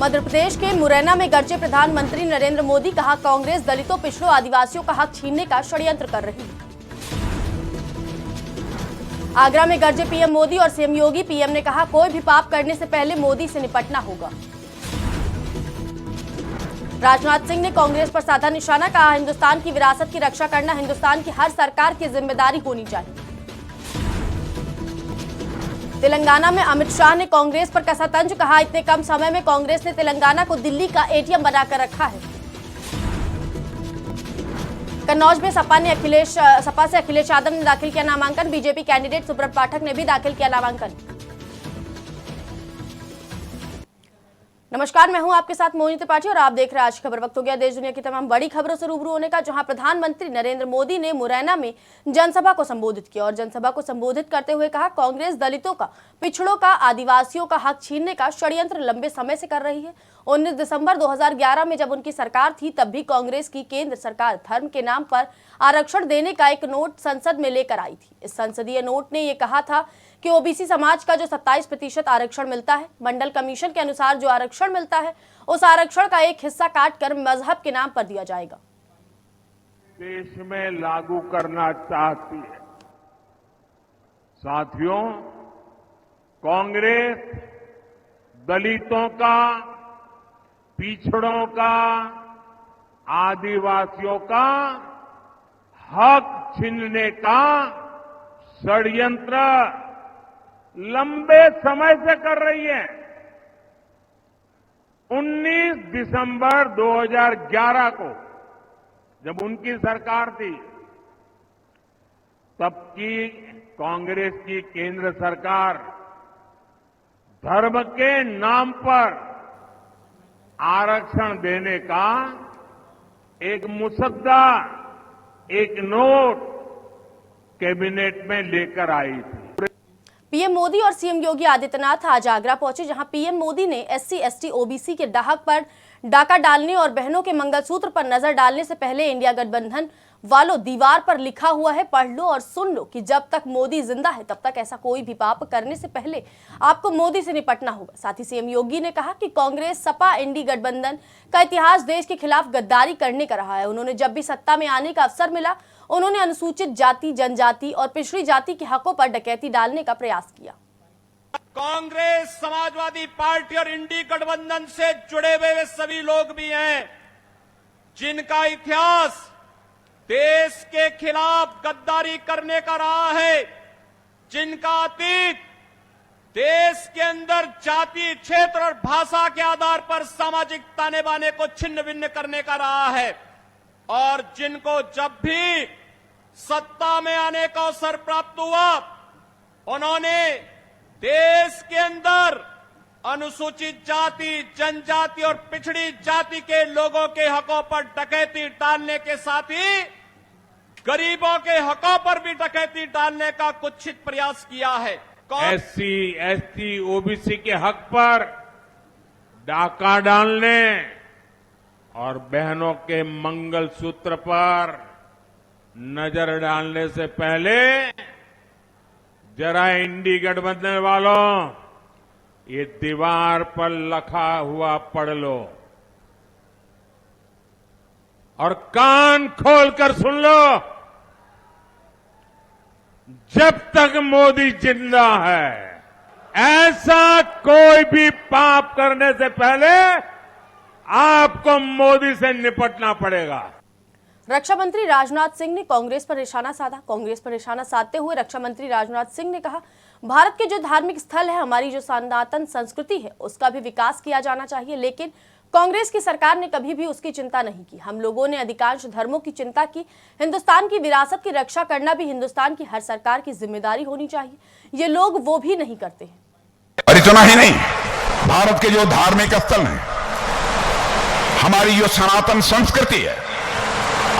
मध्य प्रदेश के मुरैना में गरजे प्रधानमंत्री नरेंद्र मोदी, कहा कांग्रेस दलितों, पिछड़ों, आदिवासियों का हक छीनने का षड्यंत्र कर रही है। आगरा में गरजे पीएम मोदी और सीएम योगी, पीएम ने कहा कोई भी पाप करने से पहले मोदी से निपटना होगा। राजनाथ सिंह ने कांग्रेस पर साधा निशाना, कहा हिंदुस्तान की विरासत की रक्षा करना हिंदुस्तान की हर सरकार की जिम्मेदारी होनी चाहिए। तेलंगाना में अमित शाह ने कांग्रेस पर कसा तंज, कहा इतने कम समय में कांग्रेस ने तेलंगाना को दिल्ली का एटीएम बनाकर रखा है। कन्नौज में सपा से अखिलेश यादव ने दाखिल किया नामांकन, बीजेपी कैंडिडेट सुब्रत पाठक ने भी दाखिल किया नामांकन। नमस्कार, मैं हूं आपके साथ मोहिनी त्रिपाठी और आप देख रहे हैं आज खबर। वक्त हो गया देश दुनिया की तमाम बड़ी खबरों से रूबरू होने का, जहां प्रधानमंत्री नरेंद्र मोदी ने मुरैना में जनसभा को संबोधित किया और जनसभा को संबोधित करते हुए कहा कांग्रेस दलितों का, पिछड़ों का, आदिवासियों का हक छीनने का षड्यंत्र लंबे समय से कर रही है। 19 दिसंबर 2011 में जब उनकी सरकार थी, तब भी कांग्रेस की केंद्र सरकार धर्म के नाम पर आरक्षण देने का एक नोट संसद में लेकर आई थी। इस संसदीय नोट ने यह कहा था कि ओबीसी समाज का जो 27% आरक्षण मिलता है, मंडल कमीशन के अनुसार जो आरक्षण मिलता है, उस आरक्षण का एक हिस्सा काटकर मजहब के नाम पर दिया जाएगा। देश में लागू करना चाहती है। साथियों, कांग्रेस दलितों का, पिछड़ों का, आदिवासियों का हक छीनने का षड्यंत्र लंबे समय से कर रही है। 19 दिसंबर 2011 को जब उनकी सरकार थी, तब की कांग्रेस की केंद्र सरकार धर्म के नाम पर आरक्षण देने का एक मुसद्दा, एक नोट कैबिनेट में लेकर आई थी। पीएम मोदी और सीएम योगी आदित्यनाथ आज आगरा पहुंचे, जहां पीएम मोदी ने एससी, एसटी, ओबीसी के डाहक पर डाका डालने और बहनों के मंगलसूत्र पर नजर डालने से पहले इंडिया गठबंधन वालों, दीवार पर लिखा हुआ है, पढ़ लो और सुन लो कि जब तक मोदी जिंदा है तब तक ऐसा कोई भी पाप करने से पहले आपको मोदी से निपटना होगा। साथ ही सीएम योगी ने कहा कि कांग्रेस, सपा, इंडी गठबंधन का इतिहास देश के खिलाफ गद्दारी करने का रहा है। उन्होंने जब भी सत्ता में आने का अवसर मिला, उन्होंने अनुसूचित जाति, जनजाति और पिछड़ी जाति के हकों पर डकैती डालने का प्रयास किया। कांग्रेस, समाजवादी पार्टी और इंडी गठबंधन से जुड़े हुए वे सभी लोग भी हैं जिनका इतिहास देश के खिलाफ गद्दारी करने का रहा है, जिनका अतीत देश के अंदर जाति, क्षेत्र और भाषा के आधार पर सामाजिक ताने बाने को छिन्न भिन्न करने का रहा है, और जिनको जब भी सत्ता में आने का अवसर प्राप्त हुआ, उन्होंने देश के अंदर अनुसूचित जाति, जनजाति और पिछड़ी जाति के लोगों के हकों पर डकैती डालने के साथ ही गरीबों के हकों पर भी डकैती डालने का कुत्सित प्रयास किया है। एससी, एसटी, ओबीसी के हक पर डाका डालने और बहनों के मंगलसूत्र पर नजर डालने से पहले जरा इंडी गठबंधन वालों, ये दीवार पर लिखा हुआ पढ़ लो और कान खोलकर सुन लो। जब तक मोदी जिंदा है, ऐसा कोई भी पाप करने से पहले आपको मोदी से निपटना पड़ेगा। रक्षा मंत्री राजनाथ सिंह ने कांग्रेस पर निशाना साधा। कांग्रेस पर निशाना साधते हुए रक्षा मंत्री राजनाथ सिंह ने कहा, भारत के जो धार्मिक स्थल है, हमारी जो सनातन संस्कृति है, उसका भी विकास किया जाना चाहिए, लेकिन कांग्रेस की सरकार ने कभी भी उसकी चिंता नहीं की। हम लोगों ने अधिकांश धर्मों की चिंता की। हिंदुस्तान की विरासत की रक्षा करना भी हिंदुस्तान की हर सरकार की जिम्मेदारी होनी चाहिए। ये लोग वो भी नहीं करते हैं। और इतना ही नहीं, भारत के जो धार्मिक स्थल हैं, हमारी जो सनातन संस्कृति है,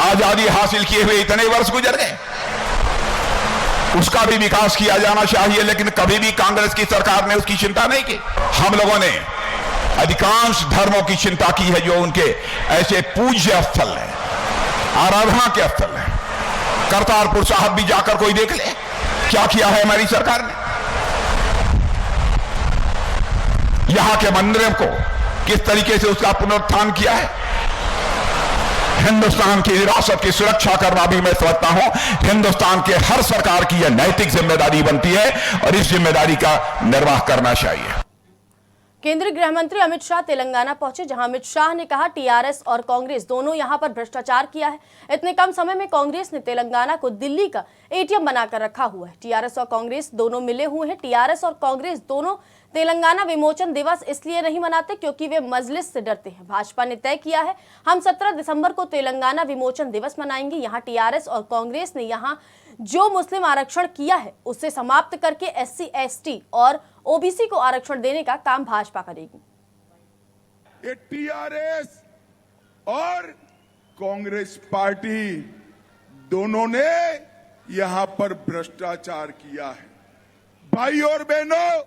आजादी हासिल किए हुए इतने वर्ष गुजर गए, उसका भी विकास किया जाना चाहिए, लेकिन कभी भी कांग्रेस की सरकार ने उसकी चिंता नहीं की। हम लोगों ने अधिकांश धर्मों की चिंता की है, जो उनके ऐसे पूज्य स्थल हैं, आराधना के स्थल हैं। करतारपुर साहब भी जाकर कोई देख ले, क्या किया है हमारी सरकार ने। यहां के मंदिरों को किस तरीके से उसका पुनरुत्थान किया है। हिंदुस्तान की विरासत की सुरक्षा करना भी मैं समझता हूं हिंदुस्तान के हर सरकार की यह नैतिक जिम्मेदारी बनती है और इस जिम्मेदारी का निर्वाह करना चाहिए। केंद्रीय गृह मंत्री अमित शाह तेलंगाना पहुंचे, जहां अमित शाह ने कहा टीआरएस और कांग्रेस दोनों यहां पर भ्रष्टाचार किया है। इतने कम समय में कांग्रेस ने तेलंगाना को दिल्ली का एटीएम बनाकर रखा हुआ है। टीआरएस और कांग्रेस दोनों मिले हुए हैं। टीआरएस और कांग्रेस दोनों तेलंगाना विमोचन दिवस इसलिए नहीं मनाते क्योंकि वे मजलिस से डरते हैं। भाजपा ने तय किया है हम 17 दिसंबर को तेलंगाना विमोचन दिवस मनाएंगे। यहाँ टीआरएस और कांग्रेस ने यहाँ जो मुस्लिम आरक्षण किया है उसे समाप्त करके SC ST और OBC को आरक्षण देने का काम भाजपा करेगी। ये टीआरएस और कांग्रेस पार्टी दोनों ने यहां पर भ्रष्टाचार किया है। भाई और बहनों,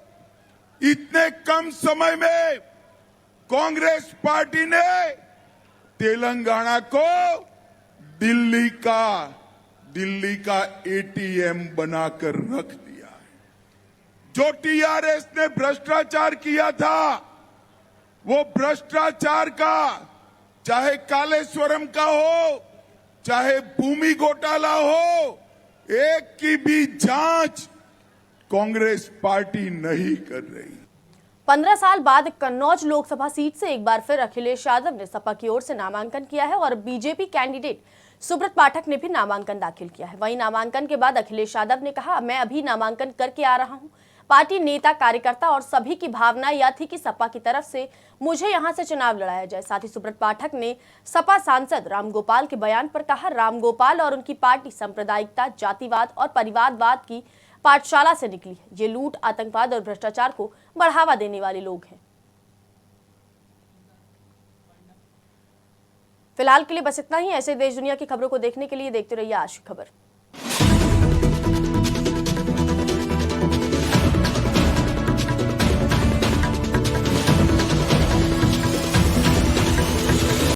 इतने कम समय में कांग्रेस पार्टी ने तेलंगाना को दिल्ली का एटीएम बनाकर रख दिया है। जो टीआरएस ने भ्रष्टाचार किया था, वो भ्रष्टाचार का चाहे कालेश्वरम का हो, चाहे भूमि घोटाला हो, एक की भी जांच कांग्रेस पार्टी नहीं कर रही। 15 साल बाद कन्नौज लोकसभा सीट से एक बार फिर अखिलेश यादव ने सपा की ओर से नामांकन किया है और बीजेपी कैंडिडेट सुब्रत पाठक ने भी नामांकन दाखिल किया है। वहीं नामांकन के बाद अखिलेश यादव ने कहा, मैं अभी नामांकन करके आ रहा हूं। पार्टी नेता, कार्यकर्ता और सभी की भावना यह थी कि सपा की तरफ से मुझे यहां से चुनाव लड़ाया जाए। साथ ही सुब्रत पाठक ने सपा सांसद रामगोपाल के बयान पर कहा, रामगोपाल और उनकी पार्टी सांप्रदायिकता, जातिवाद और परिवारवाद की पाठशाला से निकली है। ये लूट, आतंकवाद और भ्रष्टाचार को बढ़ावा देने वाले लोग हैं। फिलहाल के लिए बस इतना ही। ऐसे देश दुनिया की खबरों को देखने के लिए देखते रहिए आज की खबर।